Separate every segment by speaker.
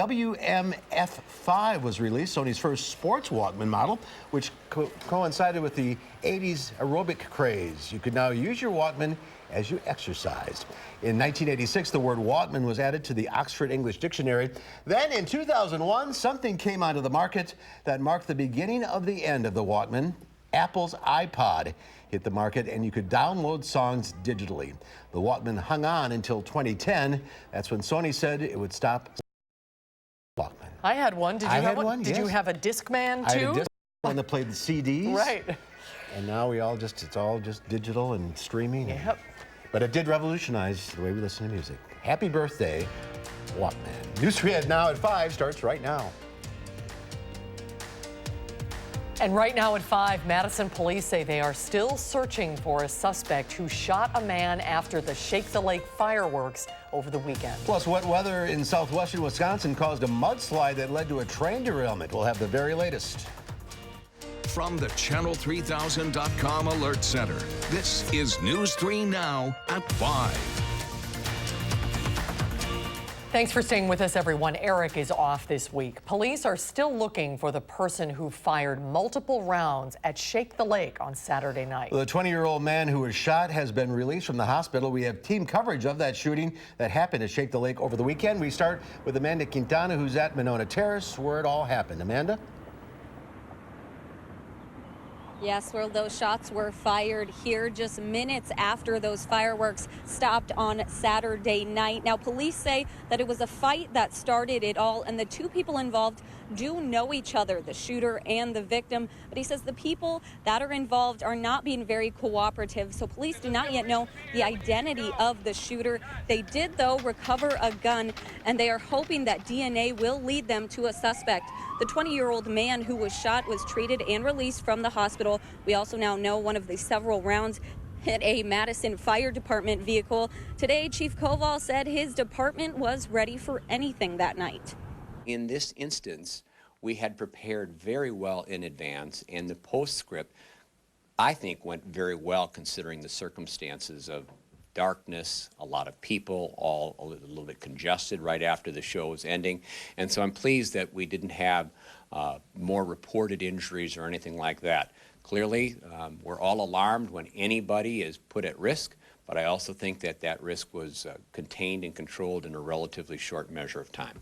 Speaker 1: WMF5 was released, Sony's first sports Walkman model, which coincided with the 80s aerobic craze. You could now use your Walkman as you exercised. In 1986, the word Walkman was added to the Oxford English Dictionary. Then in 2001, something came onto the market that marked the beginning of the end of the Walkman. Apple's iPod hit the market, and you could download songs digitally. The Walkman hung on until 2010. That's when Sony said it would stop Walkman.
Speaker 2: I had one. Did you have one? Did you have a Discman too?
Speaker 1: I had a Discman that played the CDs.
Speaker 2: Right.
Speaker 1: And now it's all just digital and streaming.
Speaker 2: Yep.
Speaker 1: But it did revolutionize the way we listen to music. Happy birthday, Walkman. News 3 now at 5 starts right now.
Speaker 2: And right now at 5, Madison police say they are still searching for a suspect who shot a man after the Shake the Lake fireworks over the weekend.
Speaker 1: Plus, wet weather in southwestern Wisconsin caused a mudslide that led to a train derailment. We'll have the very latest.
Speaker 3: From the Channel3000.com Alert Center, this is News 3 Now at 5.
Speaker 2: Thanks for staying with us, everyone. Eric is off this week. Police are still looking for the person who fired multiple rounds at Shake the Lake on Saturday night.
Speaker 1: The 20-year-old man who was shot has been released from the hospital. We have team coverage of that shooting that happened at Shake the Lake over the weekend. We start with Amanda Quintana, who's at Monona Terrace, where it all happened. Amanda?
Speaker 4: Yes, well, those shots were fired here just minutes after those fireworks stopped on Saturday night. Now, police say that it was a fight that started it all, and the two people involved do know each other, the shooter and the victim. But he says the people that are involved are not being very cooperative, so police do not yet know the identity of the shooter. They did, though, recover a gun, and they are hoping that DNA will lead them to a suspect. The 20-year-old man who was shot was treated and released from the hospital. We also now know one of the several rounds hit a Madison Fire Department vehicle. Today, Chief Koval said his department was ready for anything that night.
Speaker 5: In this instance, we had prepared very well in advance, and the postscript, I think, went very well considering the circumstances of darkness, a lot of people, all a little bit congested right after the show was ending. And so I'm pleased that we didn't have more reported injuries or anything like that. Clearly, we're all alarmed when anybody is put at risk, but I also think that that risk was contained and controlled in a relatively short measure of time.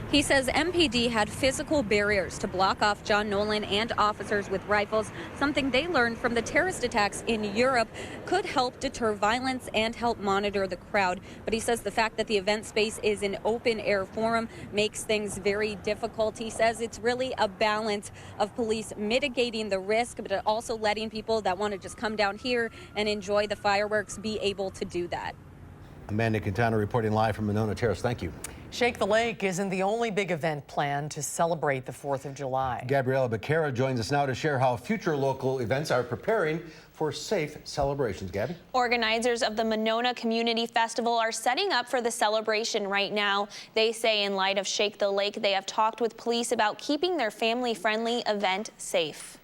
Speaker 4: He says MPD had physical barriers to block off John Nolan and officers with rifles, something they learned from the terrorist attacks in Europe could help deter violence and help monitor the crowd. But he says the fact that the event space is an open-air forum makes things very difficult. He says it's really a balance of police mitigating the risk, but also letting people that want to just come down here and enjoy the fireworks be able to do that.
Speaker 1: Amanda Quintana reporting live from Monona Terrace. Thank you.
Speaker 2: Shake the Lake isn't the only big event planned to celebrate the 4th of July.
Speaker 1: Gabriela Becerra joins us now to share how future local events are preparing for safe celebrations. Gabby?
Speaker 6: Organizers of the Monona Community Festival are setting up for the celebration right now. They say in light of Shake the Lake, they have talked with police about keeping their family-friendly event safe.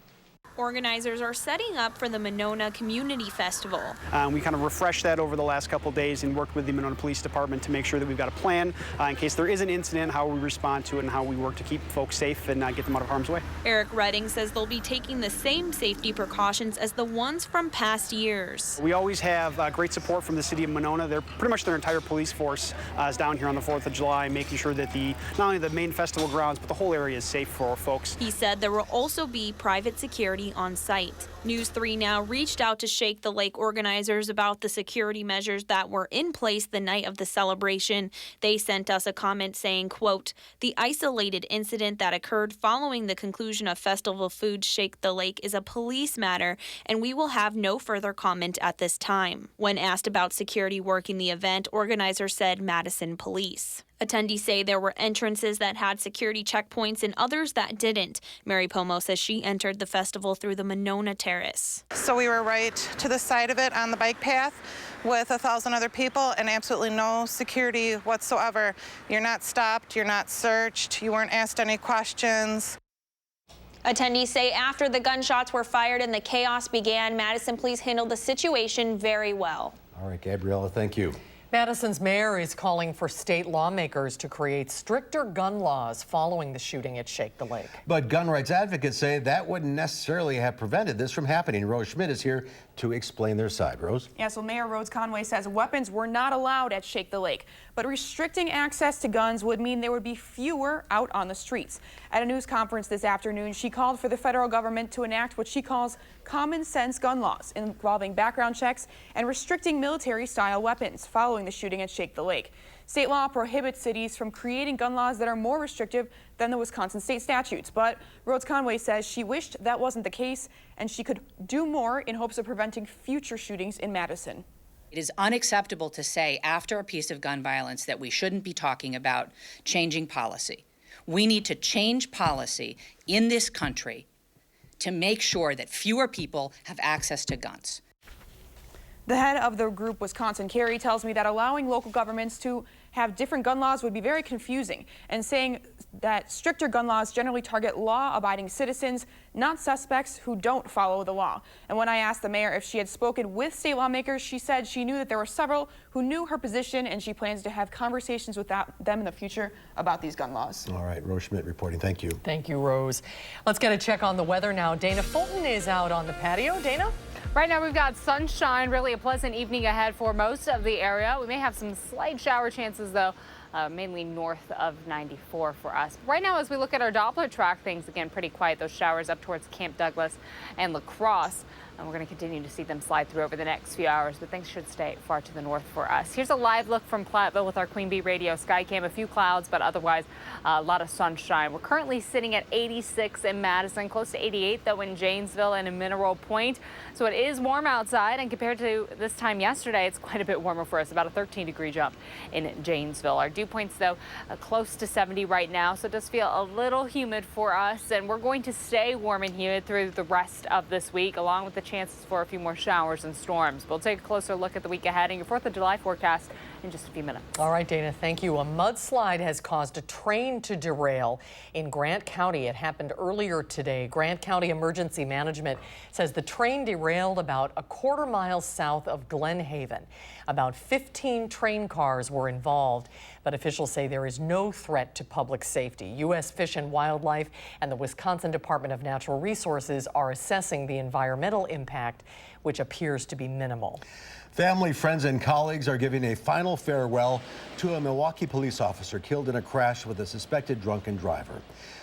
Speaker 6: Organizers are setting up for the Monona Community Festival.
Speaker 7: We kind of refreshed that over the last couple of days and worked with the Monona Police Department to make sure that we've got a plan in case there is an incident, how we respond to it, and how we work to keep folks safe and get them out of harm's way.
Speaker 6: Eric Redding says they'll be taking the same safety precautions as the ones from past years.
Speaker 7: We always have great support from the city of Monona. Pretty much their entire police force is down here on the 4th of July, making sure that not only the main festival grounds, but the whole area is safe for our folks.
Speaker 6: He said there will also be private security on site. News 3 Now reached out to Shake the Lake organizers about the security measures that were in place the night of the celebration. They sent us a comment saying, quote, "The isolated incident that occurred following the conclusion of Festival Foods Shake the Lake is a police matter, and we will have no further comment at this time." When asked about security working the event, organizers said Madison Police. Attendees say there were entrances that had security checkpoints and others that didn't. Mary Pomo says she entered the festival through the Monona Terrace.
Speaker 8: So we were right to the side of it on the bike path with 1,000 other people and absolutely no security whatsoever. You're not stopped, you're not searched, you weren't asked any questions.
Speaker 6: Attendees say after the gunshots were fired and the chaos began, Madison police handled the situation very well.
Speaker 1: All right, Gabriella, thank you.
Speaker 2: Madison's mayor is calling for state lawmakers to create stricter gun laws following the shooting at Shake the Lake.
Speaker 1: But gun rights advocates say that wouldn't necessarily have prevented this from happening. Rose Schmidt is here to explain their side. Rose?
Speaker 9: Yeah, so Mayor Rhodes Conway says weapons were not allowed at Shake the Lake, but restricting access to guns would mean there would be fewer out on the streets. At a news conference this afternoon, she called for the federal government to enact what she calls common sense gun laws involving background checks and restricting military-style weapons following the shooting at Shake the Lake. State law prohibits cities from creating gun laws that are more restrictive than the Wisconsin state statutes. But Rhodes Conway says she wished that wasn't the case and she could do more in hopes of preventing future shootings in Madison.
Speaker 10: It is unacceptable to say after a piece of gun violence that we shouldn't be talking about changing policy. We need to change policy in this country to make sure that fewer people have access to guns.
Speaker 9: The head of the group, Wisconsin Carry, tells me that allowing local governments to have different gun laws would be very confusing, and saying that stricter gun laws generally target law-abiding citizens, not suspects who don't follow the law. And when I asked the mayor if she had spoken with state lawmakers, she said she knew that there were several who knew her position, and she plans to have conversations with them in the future about these gun laws.
Speaker 1: All right, Rose Schmidt reporting. Thank you.
Speaker 2: Thank you, Rose. Let's get a check on the weather now. Dana Fulton is out on the patio. Dana?
Speaker 11: Right now we've got sunshine, really a pleasant evening ahead for most of the area. We may have some slight shower chances though, mainly north of 94 for us. Right now as we look at our Doppler track, things again pretty quiet. Those showers up towards Camp Douglas and La Crosse. And we're going to continue to see them slide through over the next few hours, but things should stay far to the north for us. Here's a live look from Platteville with our Queen Bee Radio Skycam. A few clouds, but otherwise a lot of sunshine. We're currently sitting at 86 in Madison, close to 88 though in Janesville and in Mineral Point. So it is warm outside, and compared to this time yesterday, it's quite a bit warmer for us, about a 13-degree jump in Janesville. Our dew points though close to 70 right now, so it does feel a little humid for us, and we're going to stay warm and humid through the rest of this week, along with the chances for a few more showers and storms. We'll take a closer look at the week ahead and your 4th of July forecast in just a few minutes.
Speaker 2: All right, Dana, thank you. A mudslide has caused a train to derail in Grant County. It happened earlier today. Grant County Emergency Management says the train derailed about a quarter-mile south of Glen Haven. About 15 train cars were involved, but officials say there is no threat to public safety. U.S. Fish and Wildlife and the Wisconsin Department of Natural Resources are assessing the environmental impact, which appears to be minimal.
Speaker 1: Family, friends, and colleagues are giving a final farewell to a Milwaukee police officer killed in a crash with a suspected drunken driver.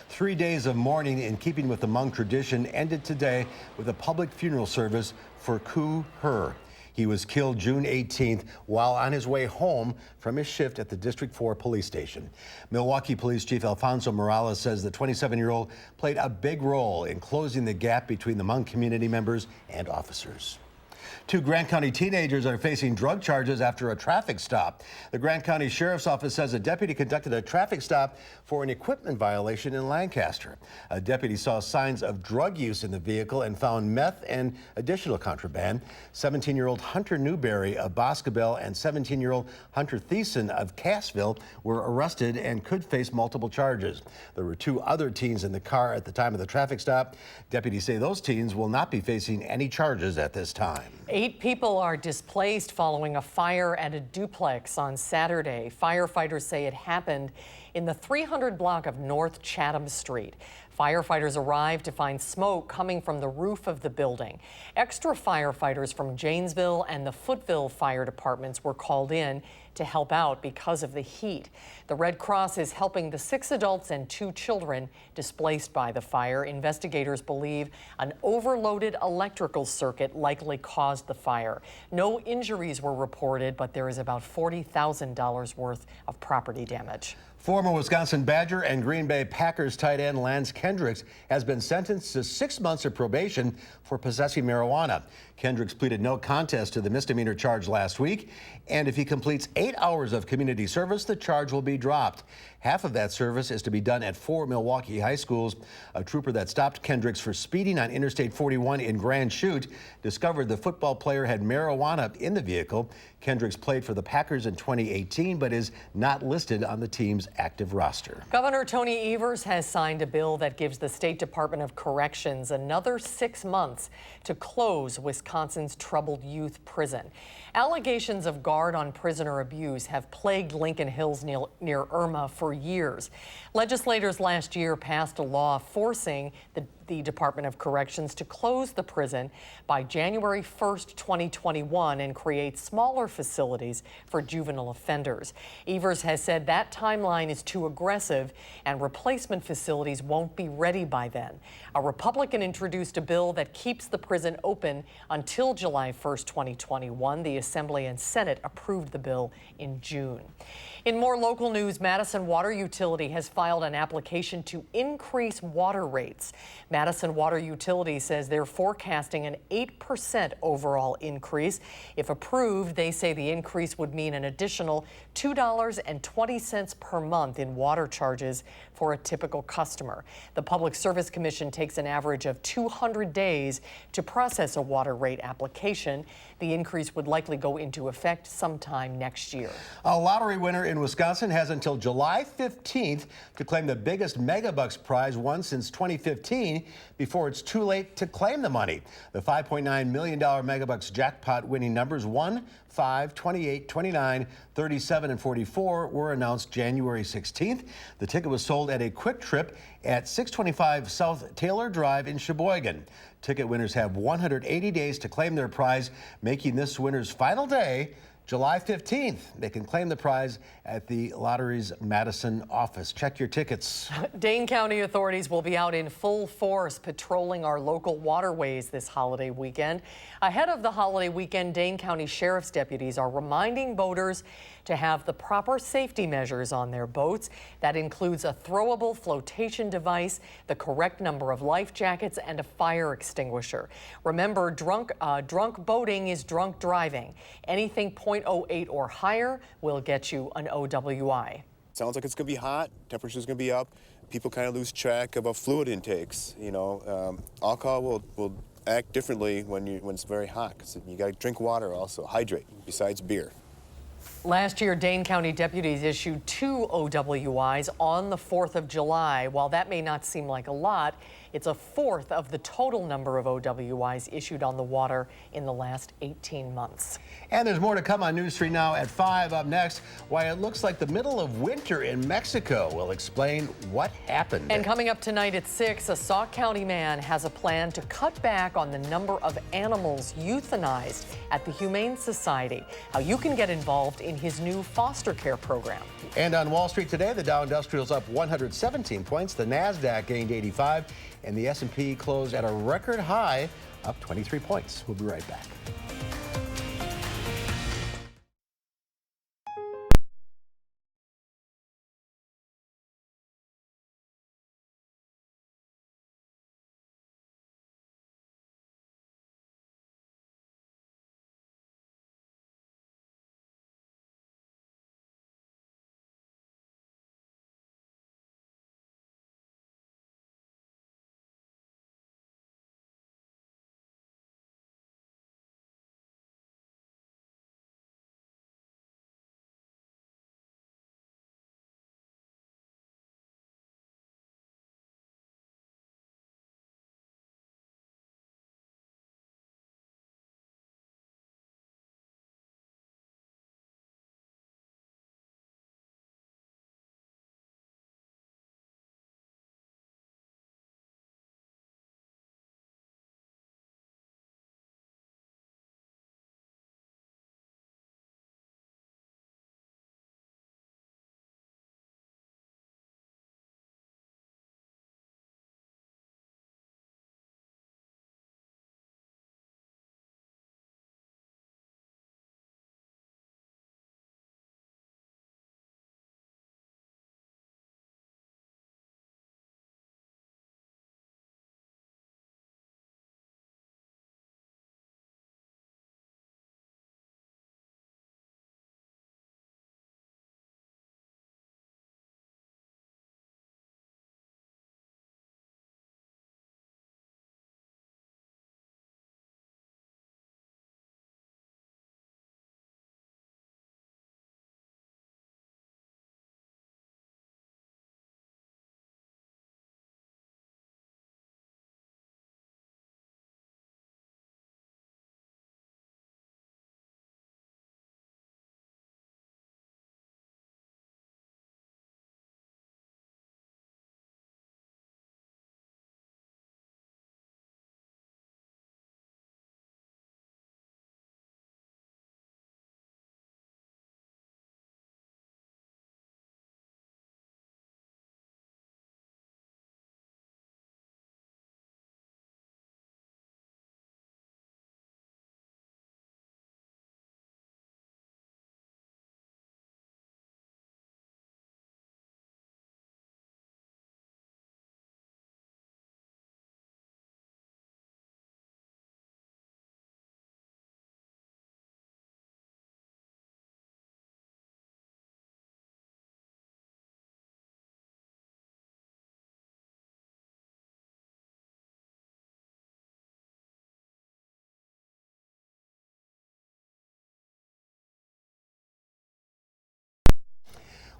Speaker 1: 3 days of mourning in keeping with the Hmong tradition ended today with a public funeral service for Koo Her. He was killed June 18th while on his way home from his shift at the District 4 police station. Milwaukee Police Chief Alfonso Morales says the 27-year-old played a big role in closing the gap between the Hmong community members and officers. 2 Grant County teenagers are facing drug charges after a traffic stop. The Grant County Sheriff's Office says a deputy conducted a traffic stop for an equipment violation in Lancaster. A deputy saw signs of drug use in the vehicle and found meth and additional contraband. 17-year-old Hunter Newberry of Boscobel and 17-year-old Hunter Thiessen of Cassville were arrested and could face multiple charges. There were 2 other teens in the car at the time of the traffic stop. Deputies say those teens will not be facing any charges at this time.
Speaker 2: 8 people are displaced following a fire at a duplex on Saturday. Firefighters say it happened in the 300 block of North Chatham Street. Firefighters arrived to find smoke coming from the roof of the building. Extra firefighters from Janesville and the Footville fire departments were called in to help out because of the heat. The Red Cross is helping the 6 adults and 2 children displaced by the fire. Investigators believe an overloaded electrical circuit likely caused the fire. No injuries were reported, but there is about $40,000 worth of property damage.
Speaker 1: Former Wisconsin Badger and Green Bay Packers tight end Lance Kendricks has been sentenced to 6 months of probation for possessing marijuana. Kendricks pleaded no contest to the misdemeanor charge last week, and if he completes 8 hours of community service, the charge will be dropped. Half of that service is to be done at 4 Milwaukee high schools. A trooper that stopped Kendricks for speeding on Interstate 41 in Grand Chute discovered the football player had marijuana in the vehicle. Kendricks played for the Packers in 2018, but is not listed on the team's active roster.
Speaker 2: Governor Tony Evers has signed a bill that gives the State Department of Corrections another 6 months to close Wisconsin's troubled youth prison. Allegations of guard-on-prisoner abuse have plagued Lincoln Hills near Irma for years. Legislators last year passed a law forcing the Department of Corrections to close the prison by January 1st, 2021 and create smaller facilities for juvenile offenders. Evers has said that timeline is too aggressive and replacement facilities won't be ready by then. A Republican introduced a bill that keeps the prison open until July 1st, 2021. The Assembly and Senate approved the bill in June. In more local news, Madison Water Utility has filed an application to increase water rates. Madison Water Utility says they're forecasting an 8% overall increase. If approved, they say the increase would mean an additional $2.20 per month in water charges for a typical customer. The Public Service Commission takes an average of 200 days to process a water rate application. The increase would likely go into effect sometime next year.
Speaker 1: A lottery winner in Wisconsin has until July 15th to claim the biggest Megabucks prize won since 2015 before it's too late to claim the money. The $5.9 million Megabucks jackpot winning numbers 1, 5, 28, 29, 37, and 44 were announced January 16th. The ticket was sold at a Quick Trip at 625 South Taylor Drive in Sheboygan. Ticket winners have 180 days to claim their prize, making this winner's final day July 15th. They can claim the prize at the lottery's Madison office. Check your tickets.
Speaker 2: Dane County authorities will be out in full force patrolling our local waterways this holiday weekend. Ahead of the holiday weekend, Dane County Sheriff's deputies are reminding boaters to have the proper safety measures on their boats. That includes a throwable flotation device, the correct number of life jackets, and a fire extinguisher. Remember, drunk boating is drunk driving. Anything .08 or higher will get you an OWI.
Speaker 12: Sounds like it's going to be hot. Temperature's going to be up. People kind of lose track of fluid intakes. You know, alcohol will act differently when it's very hot. Because you got to drink water also, hydrate besides beer.
Speaker 2: Last year, Dane County deputies issued 2 OWIs on the 4th of July. While that may not seem like a lot, it's a fourth of the total number of OWIs issued on the water in the last 18 months.
Speaker 1: And there's more to come on News 3 Now at 5. Up next, why it looks like the middle of winter in Mexico. We'll explain what happened.
Speaker 2: And coming up tonight at 6, a Sauk County man has a plan to cut back on the number of animals euthanized at the Humane Society. How you can get involved in his new foster care program.
Speaker 1: And on Wall Street today, the Dow Industrial's up 117 points, the Nasdaq gained 85, and the S&P closed at a record high, up 23 points. We'll be right back.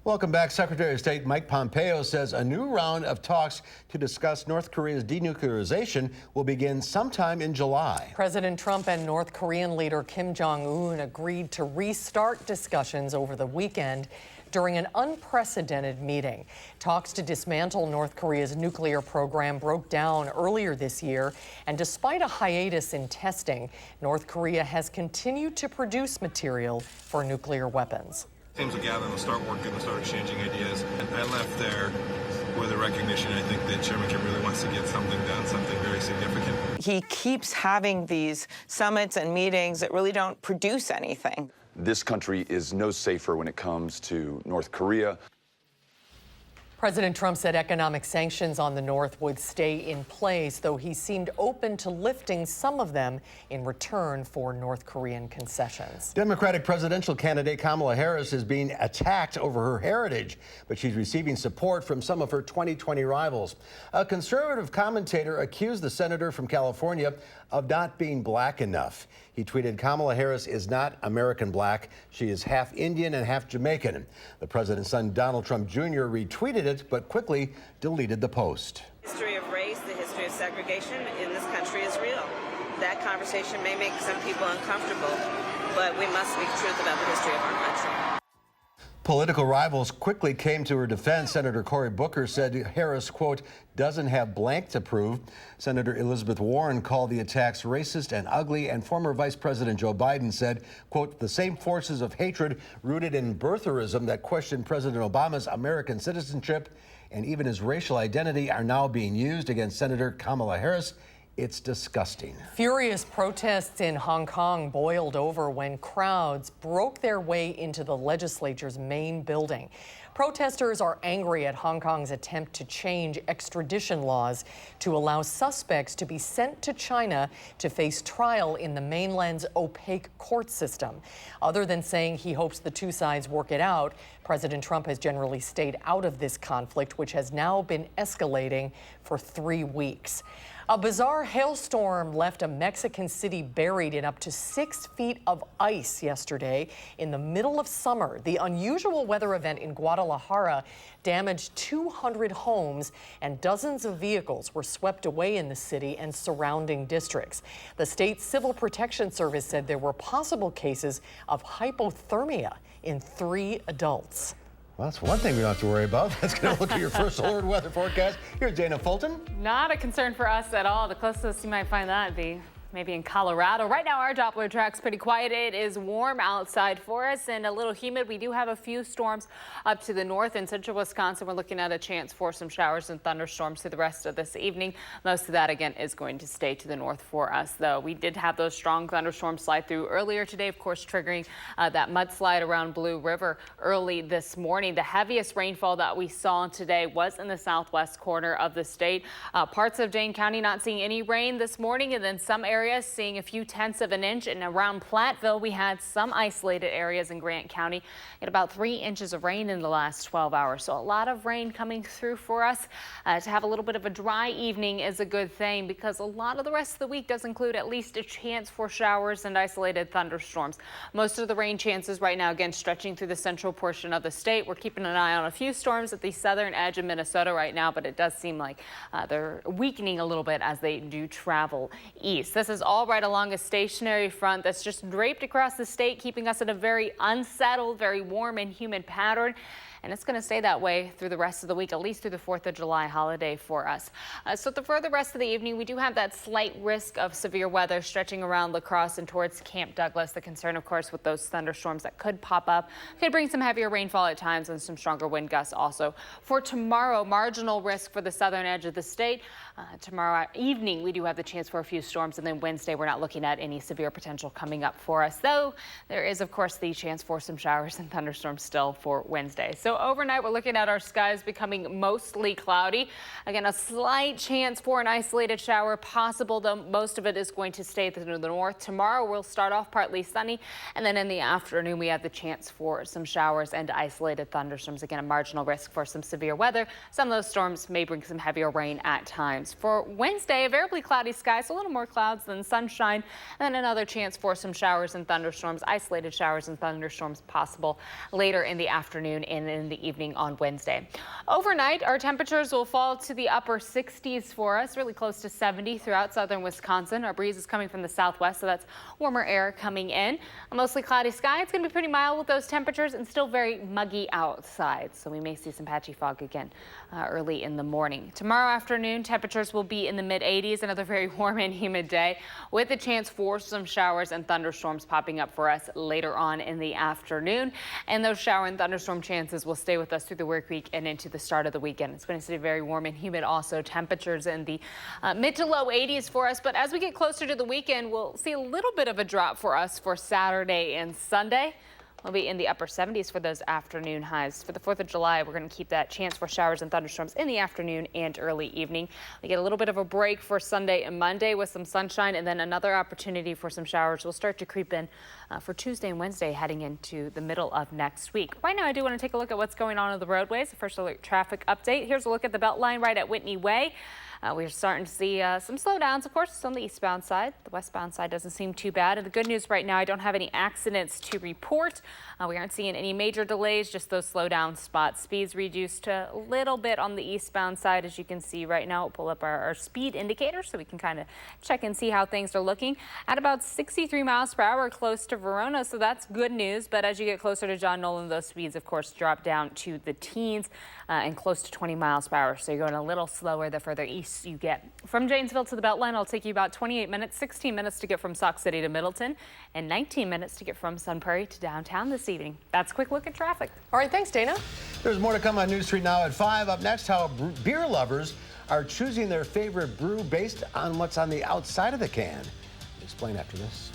Speaker 1: Welcome back. Secretary of State Mike Pompeo says a new round of talks to discuss North Korea's denuclearization will begin sometime in July.
Speaker 2: President Trump and North Korean leader Kim Jong-un agreed to restart discussions over the weekend during an unprecedented meeting. Talks to dismantle North Korea's nuclear program broke down earlier this year, and despite a hiatus in testing, North Korea has continued to produce material for nuclear weapons.
Speaker 13: Teams will gather and they'll start working, they'll start exchanging ideas. And I left there with a recognition. I think that Chairman Kim really wants to get something done, something very significant.
Speaker 14: He keeps having these summits and meetings that really don't produce anything.
Speaker 15: This country is no safer when it comes to North Korea.
Speaker 2: President Trump said economic sanctions on the North would stay in place, though he seemed open to lifting some of them in return for North Korean concessions.
Speaker 1: Democratic presidential candidate Kamala Harris is being attacked over her heritage, but she's receiving support from some of her 2020 rivals. A conservative commentator accused the senator from California of not being black enough. He tweeted, "Kamala Harris is not American black. She is half Indian and half Jamaican." The president's son, Donald Trump Jr., retweeted it, but quickly deleted the post.
Speaker 16: The history of race, the history of segregation in this country is real. That conversation may make some people uncomfortable, but we must speak truth about the history of our country.
Speaker 1: Political rivals quickly came to her defense. Senator Cory Booker said Harris, quote, doesn't have blank to prove. Senator Elizabeth Warren called the attacks racist and ugly, and former Vice President Joe Biden said, quote, the same forces of hatred rooted in birtherism that questioned President Obama's American citizenship and even his racial identity are now being used against Senator Kamala Harris. It's disgusting.
Speaker 2: Furious protests in Hong Kong boiled over when crowds broke their way into the legislature's main building. Protesters are angry at Hong Kong's attempt to change extradition laws to allow suspects to be sent to China to face trial in the mainland's opaque court system. Other than saying he hopes the two sides work it out, President Trump has generally stayed out of this conflict, which has now been escalating for 3 weeks. A bizarre hailstorm left a Mexican city buried in up to 6 feet of ice yesterday in the middle of summer. The unusual weather event in Guadalajara damaged 200 homes, and dozens of vehicles were swept away in the city and surrounding districts. The state Civil Protection Service said there were possible cases of hypothermia in 3 adults.
Speaker 1: Well, that's one thing we don't have to worry about. Let's get a look at your first alert weather forecast. Here's Dana Fulton.
Speaker 11: Not a concern for us at all. The closest you might find that would be maybe in Colorado. Right now, our Doppler track's pretty quiet. It is warm outside for us and a little humid. We do have a few storms up to the north. In central Wisconsin, we're looking at a chance for some showers and thunderstorms through the rest of this evening. Most of that, again, is going to stay to the north for us, though. We did have those strong thunderstorms slide through earlier today, of course, triggering that mudslide around Blue River early this morning. The heaviest rainfall that we saw today was in the southwest corner of the state. Parts of Dane County not seeing any rain this morning, and then some areas seeing a few tenths of an inch. And around Platteville, we had some isolated areas in Grant County at about 3 inches of rain in the last 12 hours. So a lot of rain coming through for us. To have a little bit of a dry evening is a good thing, because a lot of the rest of the week does include at least a chance for showers and isolated thunderstorms. Most of the rain chances right now, again, stretching through the central portion of the state. We're keeping an eye on a few storms at the southern edge of Minnesota right now, but it does seem like they're weakening a little bit as they do travel east. This is all right along a stationary front that's just draped across the state, keeping us in a very unsettled, very warm and humid pattern. And it's going to stay that way through the rest of the week, at least through the 4th of July holiday for us. So for the rest of the evening, we do have that slight risk of severe weather stretching around La Crosse and towards Camp Douglas. The concern, of course, with those thunderstorms that could pop up, could bring some heavier rainfall at times and some stronger wind gusts also. For tomorrow, marginal risk for the southern edge of the state. Tomorrow evening, we do have the chance for a few storms, and then Wednesday, we're not looking at any severe potential coming up for us, though there is, of course, the chance for some showers and thunderstorms still for Wednesday. So overnight, we're looking at our skies becoming mostly cloudy. Again, a slight chance for an isolated shower possible, though most of it is going to stay to the north. Tomorrow, we'll start off partly sunny, and then in the afternoon, we have the chance for some showers and isolated thunderstorms. Again, a marginal risk for some severe weather. Some of those storms may bring some heavier rain at times. For Wednesday, a variably cloudy sky, so a little more clouds than sunshine, and then another chance for some showers and thunderstorms, isolated showers and thunderstorms possible later in the afternoon and in in the evening on Wednesday. Overnight, our temperatures will fall to the upper 60s for us, really close to 70 throughout southern Wisconsin. Our breeze is coming from the southwest, so that's warmer air coming in. A mostly cloudy sky. It's going to be pretty mild with those temperatures and still very muggy outside, so we may see some patchy fog again early in the morning. Tomorrow afternoon, temperatures will be in the mid-80s, another very warm and humid day with a chance for some showers and thunderstorms popping up for us later on in the afternoon. And those shower and thunderstorm chances will stay with us through the work week and into the start of the weekend. It's going to stay very warm and humid also. Temperatures in the mid to low 80s for us. But as we get closer to the weekend, we'll see a little bit of a drop for us for Saturday and Sunday. We'll be in the upper 70s for those afternoon highs. For the 4th of July, we're going to keep that chance for showers and thunderstorms in the afternoon and early evening. We get a little bit of a break for Sunday and Monday with some sunshine, and then another opportunity for some showers will start to creep in for Tuesday and Wednesday heading into the middle of next week. Right now, I do want to take a look at what's going on the roadways. The first alert traffic update. Here's a look at the Beltline right at Whitney Way. We're starting to see some slowdowns, of course, it's on the eastbound side. The westbound side doesn't seem too bad. And the good news right now, I don't have any accidents to report. We aren't seeing any major delays, just those slowdown spots. Speeds reduced a little bit on the eastbound side, as you can see right now. We'll pull up our speed indicator so we can kind of check and see how things are looking. At about 63 miles per hour close to Verona, so that's good news. But as you get closer to John Nolan, those speeds, of course, drop down to the teens and close to 20 miles per hour. So you're going a little slower the further east you get. From Janesville to the Beltline, it'll take you about 28 minutes, 16 minutes to get from Sauk City to Middleton, and 19 minutes to get from Sun Prairie to downtown this evening. That's a quick look at traffic.
Speaker 2: All right, thanks, Dana.
Speaker 1: There's more to come on News 3 Now at 5. Up next, how beer lovers are choosing their favorite brew based on what's on the outside of the can. I'll explain after this.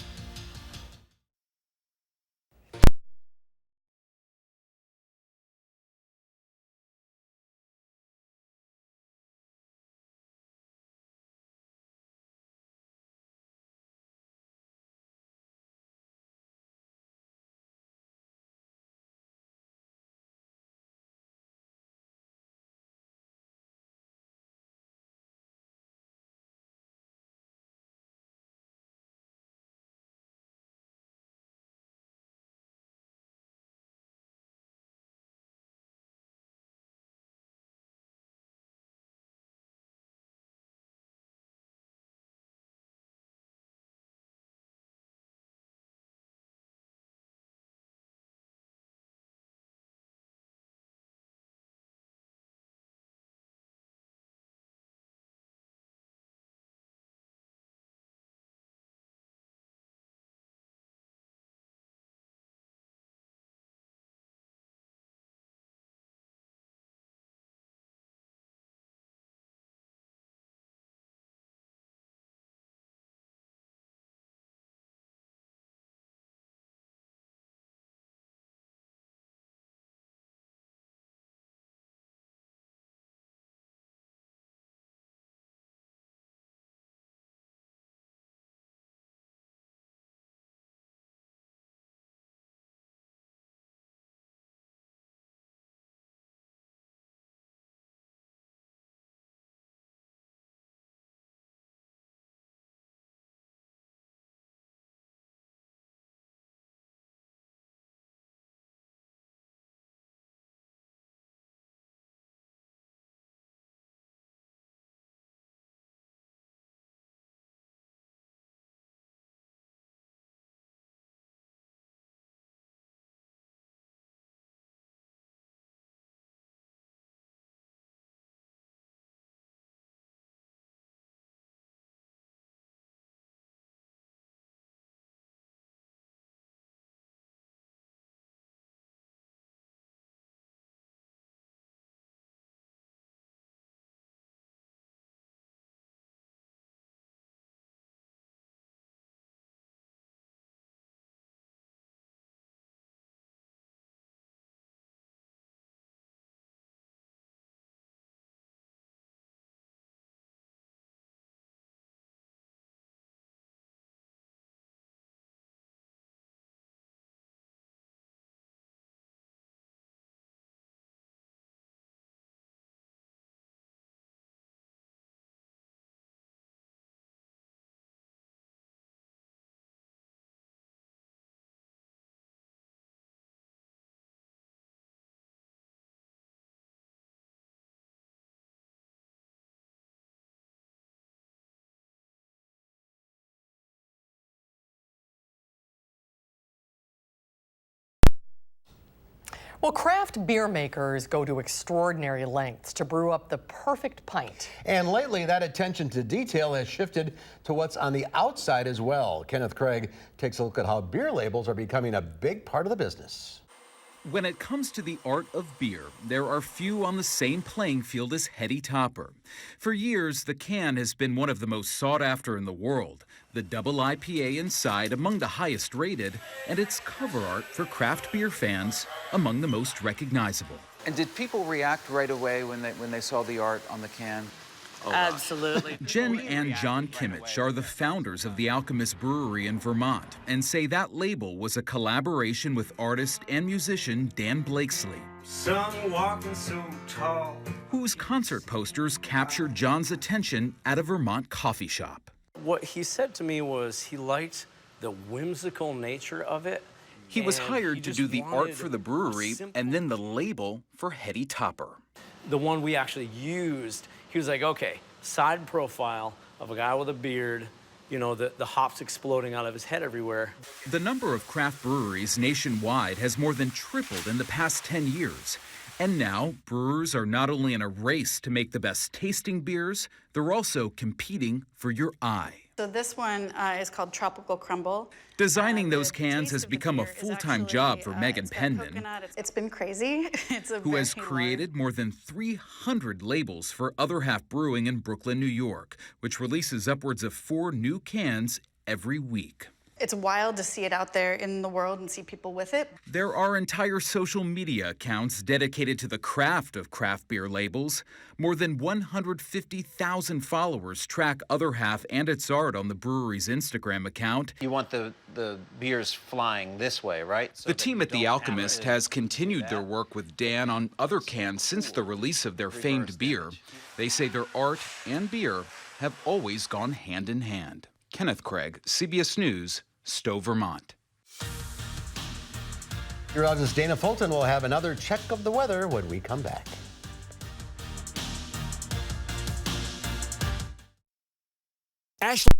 Speaker 2: Well, craft beer makers go to extraordinary lengths to brew up the perfect pint.
Speaker 1: And lately, that attention to detail has shifted to what's on the outside as well. Kenneth Craig takes a look at how beer labels are becoming a big part of the business.
Speaker 17: When it comes to the art of beer, there are few on the same playing field as Heady Topper. For years, the can has been one of the most sought after in the world. The double IPA inside among the highest rated, and its cover art for craft beer fans among the most recognizable.
Speaker 18: And did people react right away when they saw the art on the can?
Speaker 16: Oh, absolutely.
Speaker 17: Jen and John Kimmich are the founders of the Alchemist Brewery in Vermont and say that label was a collaboration with artist and musician Dan Blakesley,
Speaker 19: walking so tall,
Speaker 17: whose concert posters captured John's attention at a Vermont coffee shop.
Speaker 19: What he said to me was he liked the whimsical nature of it.
Speaker 17: He was hired to do the art for the brewery and then the label for Heady Topper.
Speaker 19: The one we actually used, he was like, okay, side profile of a guy with a beard, you know, the hops exploding out of his head everywhere.
Speaker 17: The number of craft breweries nationwide has more than tripled in the past 10 years. And now, brewers are not only in a race to make the best tasting beers, they're also competing for your eye.
Speaker 20: So this one is called Tropical Crumble.
Speaker 17: Designing those cans has become a full-time job for Megan Pendon,
Speaker 20: It's been crazy.
Speaker 17: who has created more than 300 labels for Other Half Brewing in Brooklyn, New York, which releases upwards of 4 new cans every week.
Speaker 20: It's wild to see it out there in the world and see people with it.
Speaker 17: There are entire social media accounts dedicated to the craft of craft beer labels. More than 150,000 followers track Other Half and its art on the brewery's Instagram account.
Speaker 21: You want the beers flying this way, right?
Speaker 17: The team at The Alchemist has continued their work with Dan on other cans since the release of their famed beer. They say their art and beer have always gone hand in hand. Kenneth Craig, CBS News, Stowe, Vermont.
Speaker 1: Meteorologist Dana Fulton will have another check of the weather when we come back.
Speaker 22: Ashley.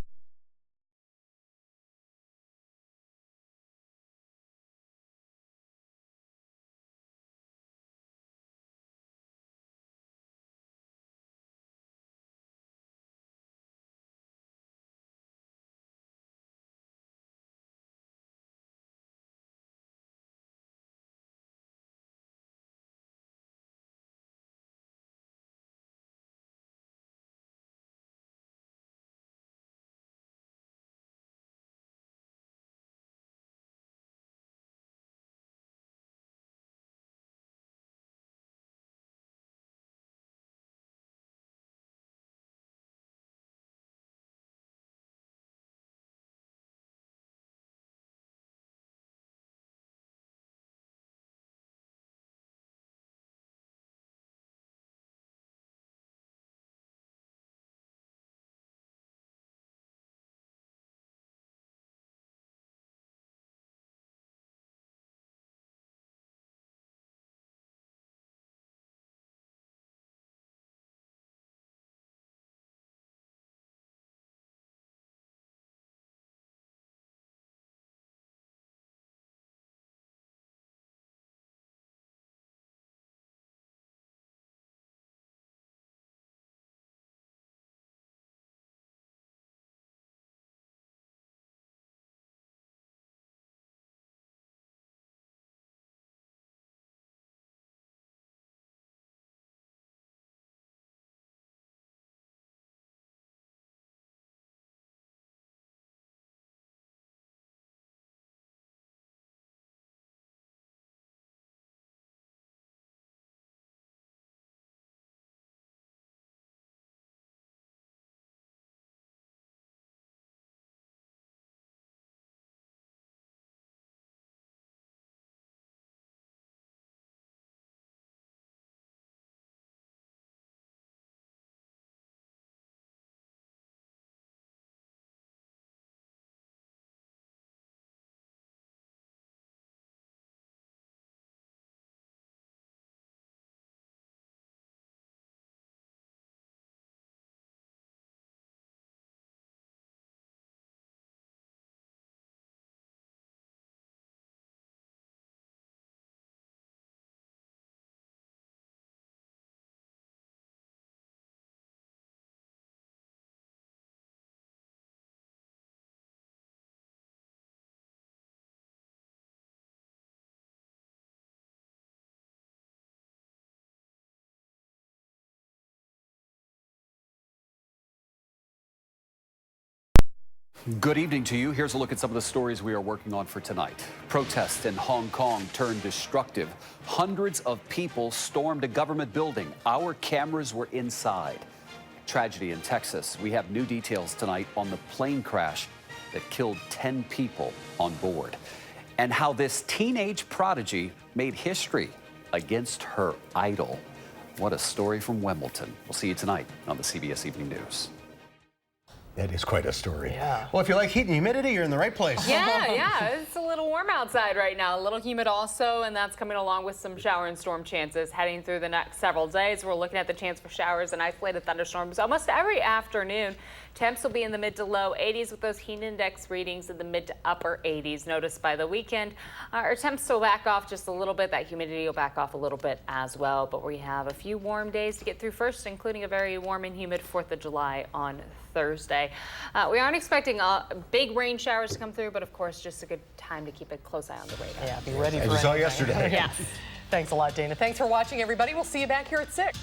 Speaker 3: Good evening to you. Here's a look at some of the stories we are working on for tonight. Protests in Hong Kong turned destructive. Hundreds of people stormed a government building. Our cameras were inside. Tragedy in Texas. We have new details tonight on the plane crash that killed 10 people on board. And how this teenage prodigy made history against her idol. What a story from Wimbledon. We'll see you tonight on the CBS Evening News.
Speaker 1: That is quite a story.
Speaker 2: Yeah.
Speaker 1: Well, if you like heat and humidity, you're in the right place.
Speaker 11: Yeah, it's a little warm outside right now, a little humid also, and that's coming along with some shower and storm chances heading through the next several days. We're looking at the chance for showers and isolated thunderstorms almost every afternoon. Temps will be in the mid to low 80s with those heat index readings in the mid to upper 80s. Notice by the weekend, our temps will back off just a little bit. That humidity will back off a little bit as well. But we have a few warm days to get through first, including a very warm and humid 4th of July on Thursday. We aren't expecting big rain showers to come through, but of course, just a good time to keep a close eye on the radar.
Speaker 2: Yeah, be ready for
Speaker 1: As you saw yesterday.
Speaker 2: Yes. Thanks a lot, Dana. Thanks for watching, everybody. We'll see you back here at 6.